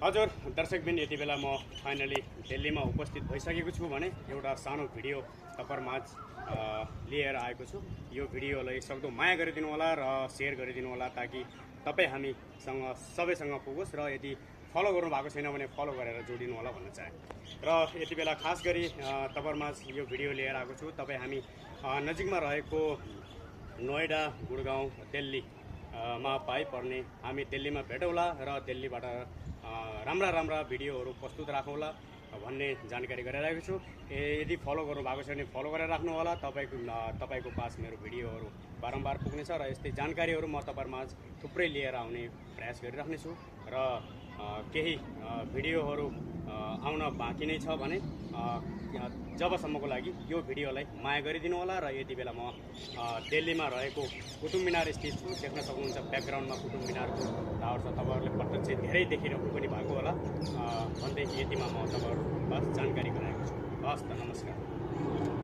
हजुर दर्शकबिन यति बेला म फाइनली दिल्लीमा उपस्थित भइसकेको छु भने एउटा सानो भिडियो तपाईहरुमाझ लिएर आएको छु। यो भिडियोलाई सक्दो माया गरिदिनु होला र शेयर गरिदिनु होला ताकि तपाई हामीसँग सबैसँग पुगोस् र यदि फलो गर्नु भएको छैन भने फलो गरेर जोडिनु होला भन्न चाहे। र यति बेला खास गरी तपाईहरुमाझ यो भिडियो लिएर आएको छु। तपाई हामी नजिकमा रहेको नोएडा, गुडगाउँ, दिल्ली मा पाइ पर्ने हामी दिल्लीमा भेटौँला र दिल्लीबाट राम्रा भिडियोहरू प्रस्तुत राखौँला भन्ने जानकारी गराइरहेको छु। यदि फलो गर्नु भएको छ भने फलो गरेर राख्नु होला। तपाईको पास मेरो भिडियोहरू बारम्बार पुग्नेछ र यस्तै जानकारीहरू म तपाईहरुमाझ थुप्रै लिएर आउने प्रयास गरिराख्नेछु र केही भिडियोहरू आउन बाँकी नै छ भने जबसम्मको लागि यो भिडियोलाई माया गरिदिनु होला। र यति बेला म दिल्लीमा रहेको कुतुब मिनार स्थित छु। देख्न सक्नुहुन्छ ब्याकग्राउन्डमा कुतुब मिनारको टावर छ। तपाईहरुले प्रत्यक्ष धेरै देखिरहनु पनि भएको होला भन्दै यतिमा म तपाईहरु बस जानकारी गराएको छु। हस् त, नमस्कार।